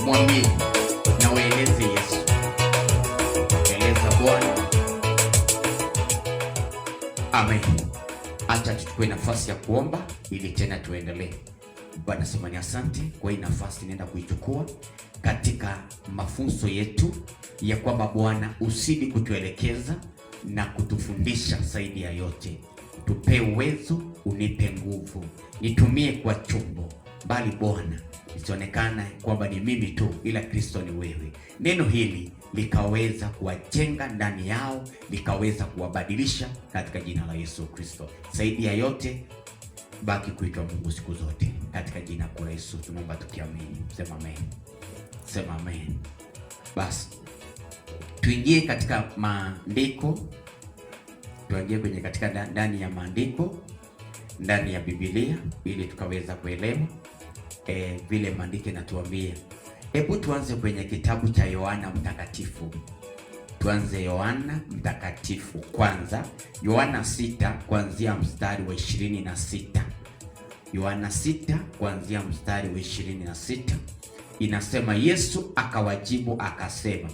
mwambie na waeleze Yesu. Eleza Bwana. Amen. Acha tuchukue nafasi ya kuomba ili tena tuendelee. Bwana sema ni asante kwa hii nafasi nenda kuichukua katika mafunzo yetu ya kwamba Bwana usidi kutuelekeza na kutufundisha zaidi ya yote. Tupe uwezo, unipe nguvu. Nitumie kwa chombo, bali Bwana isionekana kwamba ni mimi tu, ila Kristo ni wewe. Neno hili likaweza kuwajenga ndani yao, likaweza kuwabadilisha katika jina la Yesu Kristo. Zaidi ya yote, baki kuitwa Mungu siku zote. Katika jina la Yesu tunaomba tukiamini. Sema amen. Sema amen. Basi tuingie katika maandiko. Tuingie kwenye katika ndani ya maandiko, ndani ya Biblia, ili tukaweza kuelewa vile maandiko yanatuambia. Hebu tuanze kwenye kitabu cha Yohana Mtakatifu. Tuanze Yohana Mtakatifu kwanza. Yohana 6 kuanzia mstari wa 26. Yohana 6 kuanzia mstari wa 26 inasema, Yesu akawajibu akasema,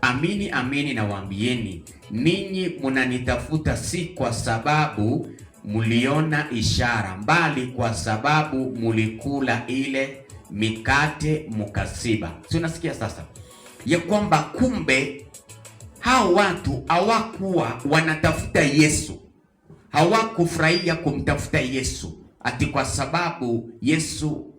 amini amini nawaambieni, ninyi mnanitafuta si kwa sababu mliona ishara, bali kwa sababu mlikula ile mikate mkasiba. Si unasikia sasa ya kwamba kumbe hao watu hawakuwa wanatafuta Yesu, hawakufurahia kumtafuta Yesu ati kwa sababu Yesu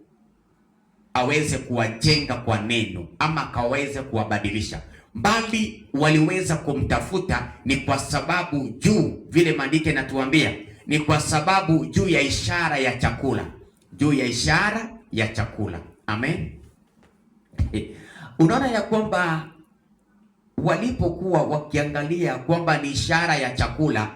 aweze kuwajenga kwa neno ama kaweze kuwabadilisha, bali waliweza kumtafuta ni kwa sababu juu, vile maandiko yanatuambia, ni kwa sababu juu ya ishara ya chakula, juu ya ishara ya chakula. Amen. Unaona ya kwamba walipokuwa wakiangalia kwamba ni ishara ya chakula,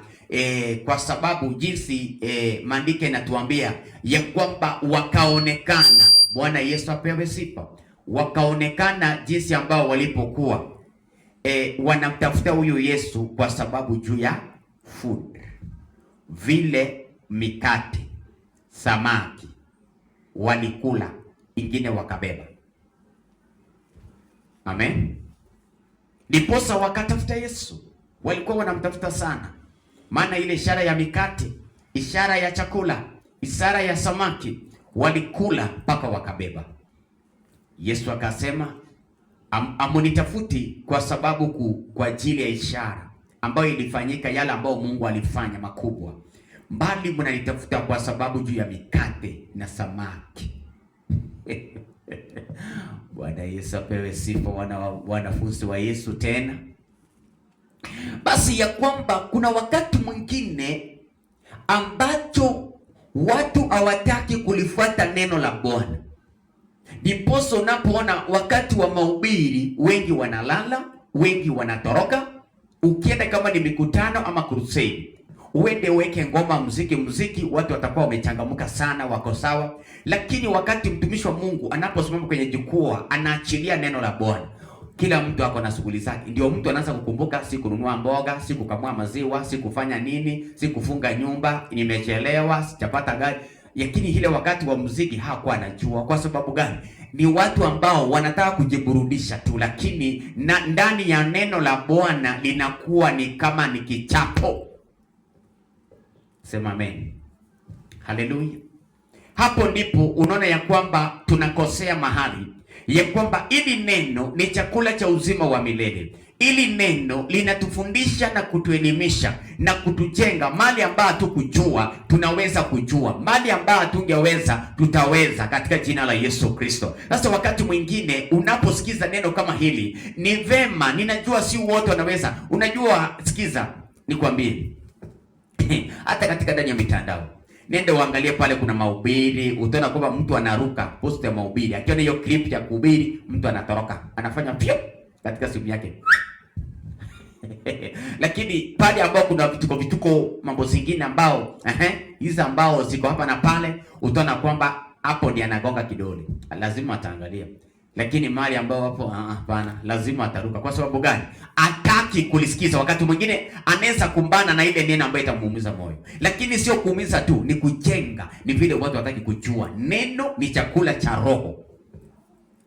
kwa sababu jinsi maandiko yanatuambia ya kwamba wakaonekana, Bwana Yesu apewe sifa, wakaonekana jinsi ambao walipokuwa wanamtafuta huyu Yesu kwa sababu juu ya food, vile mikate, samaki walikula, ingine wakabeba. Amen. Ndiposa wakatafuta Yesu, walikuwa wanamtafuta sana, maana ile ishara ya mikate, ishara ya chakula, ishara ya samaki walikula mpaka wakabeba. Yesu akasema, amunitafuti kwa sababu kwa ajili ya ishara ambayo ilifanyika, yale ambayo Mungu alifanya makubwa, bali mnanitafuta kwa sababu juu ya mikate na samaki. Bwana Yesu apewe sifa, wanafunzi wa Yesu tena. Basi ya kwamba kuna wakati mwingine ambacho watu hawataki kulifuata neno la Bwana. Ndiposa unapoona wakati wa mahubiri wengi wanalala, wengi wanatoroka. Ukienda kama ni mikutano ama crusade, uende weke ngoma, muziki, watu watakuwa wamechangamuka sana, wako sawa. Lakini wakati mtumishi wa Mungu anaposimama kwenye jukwaa anaachilia neno la Bwana, kila mtu ako na shughuli zake. Ndio mtu anaanza kukumbuka, si kununua mboga, si kukamua maziwa, si kufanya nini, si kufunga nyumba, nimechelewa, sijapata gari. Lakini ile wakati wa muziki hakuwa anajua. Kwa sababu gani? Ni watu ambao wanataka kujiburudisha tu, lakini ndani ya neno la Bwana linakuwa ni kama ni kichapo. Sema amen. Haleluya. Hapo ndipo unaona ya kwamba tunakosea mahali, ya kwamba ili neno ni chakula cha uzima wa milele. Ili neno linatufundisha na kutuelimisha na kutujenga. Mali ambayo hatukujua tunaweza kujua, mali ambayo hatungeweza tutaweza, katika jina la Yesu Kristo. Sasa wakati mwingine unaposikiza neno kama hili, ni vema, ninajua si wote wanaweza. Unajua, sikiza nikwambie, hata katika ndani ya mitandao, nenda uangalie pale, kuna mahubiri, utaona kwamba mtu anaruka post ya mahubiri, akiona hiyo clip ya kuhubiri, mtu anatoroka, anafanya pio katika simu yake. Lakini pale ambao kuna vituko mambo zingine ambao hizo ambao ziko hapa na pale, utaona kwamba hapo ndiye anagonga kidole, lazima ataangalia. Lakini mali ambao hapo hapana, lazima ataruka. Kwa sababu gani? Hataki kulisikiza. Wakati mwingine anaweza kumbana na ile neno ambayo itamuumiza moyo, lakini sio kuumiza tu, ni kujenga. Ni vile watu wataki kujua neno ni chakula cha roho.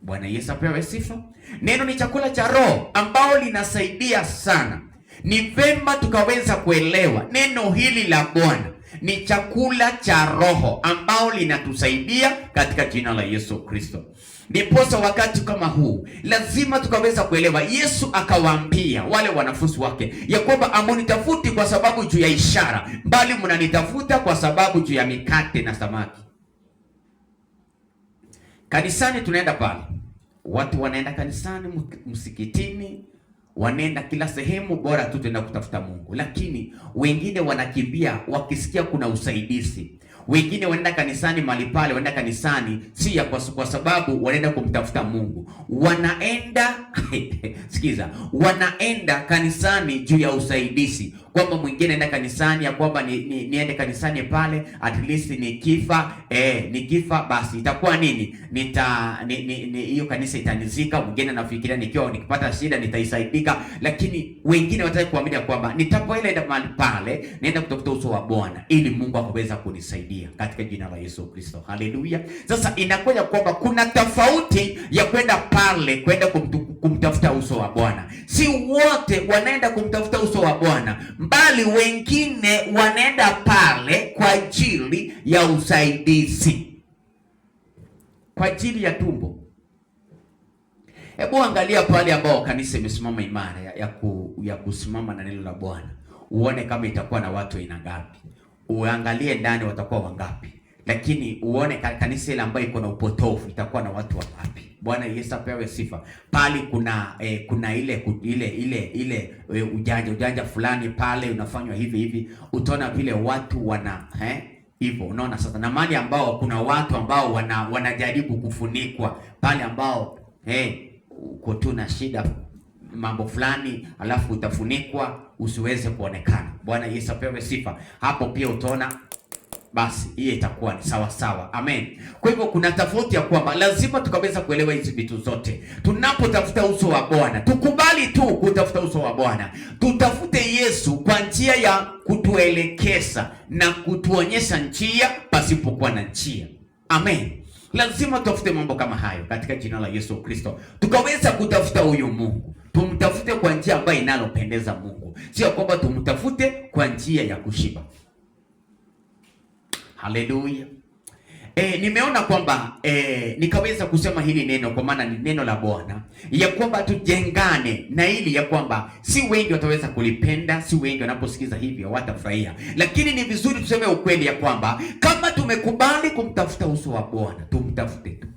Bwana Yesu apewe sifa. Neno ni chakula cha roho ambao linasaidia sana. Ni vema tukaweza kuelewa neno hili la Bwana ni chakula cha roho ambao linatusaidia katika jina la Yesu Kristo. Ndiposa wakati kama huu lazima tukaweza kuelewa, Yesu akawaambia wale wanafunzi wake ya kwamba amunitafuti kwa sababu juu ya ishara, bali mnanitafuta kwa sababu juu ya mikate na samaki. Kanisani tunaenda pale, watu wanaenda kanisani, msikitini, wanaenda kila sehemu, bora tu tunaenda kutafuta Mungu. Lakini wengine wanakimbia wakisikia kuna usaidizi. Wengine wanaenda kanisani mahali pale, wanaenda kanisani si ya kwa sababu wanaenda kumtafuta Mungu. Wanaenda sikiza, wanaenda kanisani juu ya usaidizi. Kwamba mwingine anaenda kanisani ya kwamba niende kanisani pale, at least nikifa basi itakuwa nini? Hiyo kanisa itanizika. Mwingine anafikiria nikipata shida nitaisaidika. Lakini wengine wataka kuamini kwamba nitapoenda mahali pale naenda kutafuta uso wa Bwana ili Mungu akaweza kunisaidia katika jina la Yesu Kristo. Haleluya. Sasa inakuja kwamba kuna tofauti ya kwenda pale, kwenda kumtafuta uso wa Bwana. Si wote wanaenda kumtafuta uso wa Bwana, bali wengine wanaenda pale kwa ajili ya usaidizi, kwa ajili ya tumbo. Hebu angalia pale ambao kanisa imesimama imara ya kusimama na neno la Bwana, uone kama itakuwa na watu aina ngapi. Uangalie ndani watakuwa wangapi. Lakini uone kanisa ile ambayo iko na upotofu itakuwa na watu wangapi. Bwana Yesu apewe sifa. Pale kuna ile ujanja fulani pale unafanywa hivi, utaona vile watu wana hivyo. Unaona sasa, na mali ambao kuna watu ambao wanajaribu kufunikwa pale, ambao uko tu na shida mambo fulani, alafu utafunikwa usiweze kuonekana. Bwana Yesu apewe sifa. Hapo pia utaona basi hiyo itakuwa ni sawa sawa. Amen. Kwa hivyo kuna tofauti ya kwamba lazima tukaweza kuelewa hizi vitu zote. Tunapotafuta uso wa Bwana, tukubali tu kutafuta uso wa Bwana. Tutafute Yesu kwa njia ya kutuelekeza na kutuonyesha njia pasipokuwa na njia. Amen. Lazima tutafute mambo kama hayo katika jina la Yesu Kristo. Tukaweza kutafuta huyu Mungu. Tumtafute kwa njia ambayo inalopendeza Mungu. Sio kwamba tumtafute kwa njia ya kushiba. Haleluya. Nimeona kwamba nikaweza kusema hili neno kwa maana ni neno la Bwana, ya kwamba tujengane na hili, ya kwamba si wengi wataweza kulipenda, si wengi wanaposikiza hivyo watafurahia, lakini ni vizuri tuseme ukweli ya kwamba kama tumekubali kumtafuta uso wa Bwana, tumtafute tu.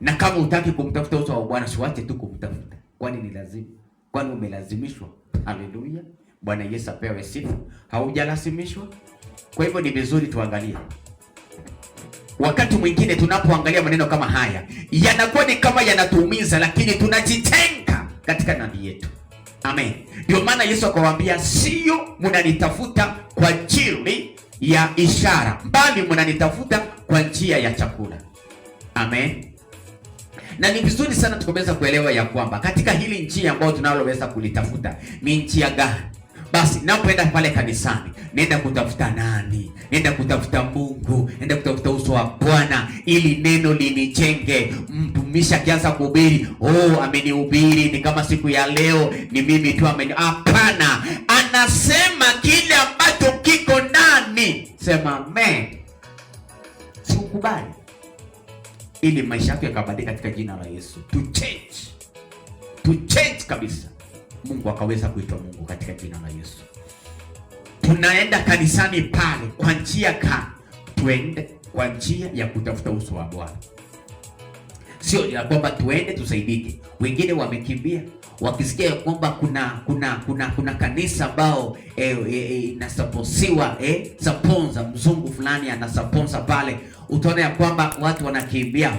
Na kama hutaki kumtafuta uso wa Bwana, siwache tu kumtafuta. Kwani ni lazima? Kwani umelazimishwa? Haleluya. Bwana Yesu apewe sifa. Haujalazimishwa. Kwa hivyo ni vizuri tuangalie. Wakati mwingine tunapoangalia maneno kama haya, yanakuwa ni kama yanatuumiza, lakini tunajitenga katika ndani yetu. Amen. Ndio maana Yesu akawaambia, sio mnanitafuta kwa ajili ya ishara, bali mnanitafuta kwa njia ya chakula. Amen. Na ni vizuri sana tukaweza kuelewa ya kwamba katika hili njia ambayo tunaloweza kulitafuta ni njia gani. Basi napoenda pale kanisani, nenda kutafuta nani? Nenda kutafuta Mungu, nenda kutafuta uso wa Bwana ili neno linijenge. Mtumishi akianza kuhubiri, amenihubiri ni kama siku ya leo ni mimi tu hapana. Anasema kile ambacho kiko ndani. Sema amen. Sikubali. Ili maisha yako yakabadilika katika jina la Yesu. To change kabisa. Mungu akaweza kuitwa Mungu katika jina la Yesu. Tunaenda kanisani pale kwa njia gani? Tuende kwa njia ya kutafuta uso wa Bwana. Sio ya kwamba tuende tusaidike. Wengine wamekimbia wakisikia kwamba kuna kanisa ambao inasaposiwa sponsor mzungu fulani anasponsor pale. Utaona ya kwamba watu wanakimbia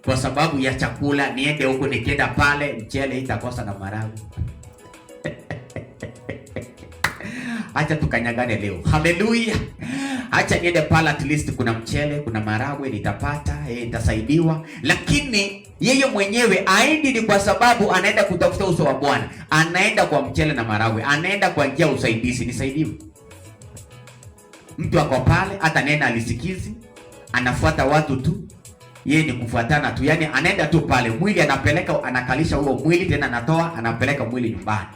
kwa sababu ya chakula. Niende huko, nikienda pale mchele itakosa na maragwe. Acha tukanyagane leo. Haleluya. Acha niende pale, at least kuna mchele, kuna maragwe nitapata, nitasaidiwa. Lakini yeye mwenyewe aendi ni kwa sababu anaenda kutafuta uso wa Bwana. Anaenda kwa mchele na maragwe, anaenda kwa njia usaidizi, nisaidiwe. Mtu ako pale hata nenda alisikizi, anafuata watu tu. Yeye ni kufuatana tu, yani anaenda tu pale, mwili anapeleka, anakalisha huo mwili, tena anatoa, anapeleka mwili nyumbani.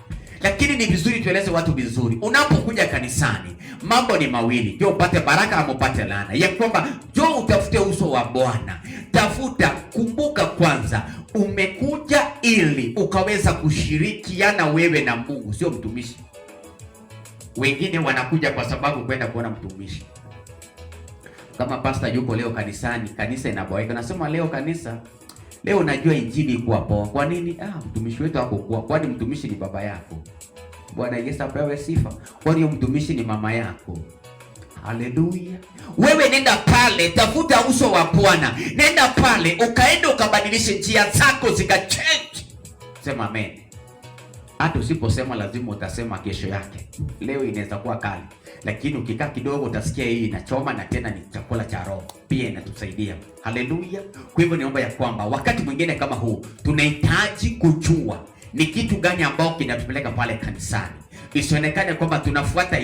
Lakini ni vizuri tueleze watu vizuri, unapokuja kanisani mambo ni mawili, ndio upate baraka ama upate laana, ya kwamba njoo utafute uso wa Bwana. Tafuta, kumbuka kwanza umekuja ili ukaweza kushirikiana wewe na Mungu, sio mtumishi. Wengine wanakuja kwa sababu kwenda kuona mtumishi. Kama pastor yuko leo kanisani, kanisa inaboeka, nasema leo najua injili ikuwa poa. Kwa nini? Mtumishi wetu hakokuwa. Kwani mtumishi ni baba yako? Bwana Yesu apewe sifa. Kwani mtumishi ni mama yako? Haleluya. Wewe nenda pale, tafuta uso wa Bwana. Nenda pale, ukaenda ukabadilishe njia zako zikachange. Sema amen. Hata usiposema lazima utasema kesho yake. Leo inaweza kuwa kali, lakini ukikaa kidogo utasikia hii inachoma, na tena ni chakula cha roho. Pia inatusaidia. Haleluya. Kwa hivyo niomba ya kwamba wakati mwingine kama huu tunahitaji kujua ni kitu gani ambao kinatupeleka pale kanisani. Isionekane kwamba tunafuata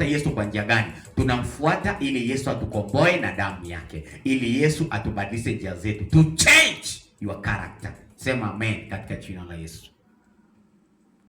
Yesu kwa njia gani? Tunamfuata ili Yesu atukomboe na damu yake, ili Yesu atubadilishe njia zetu, to change your character. Sema amen katika jina la Yesu.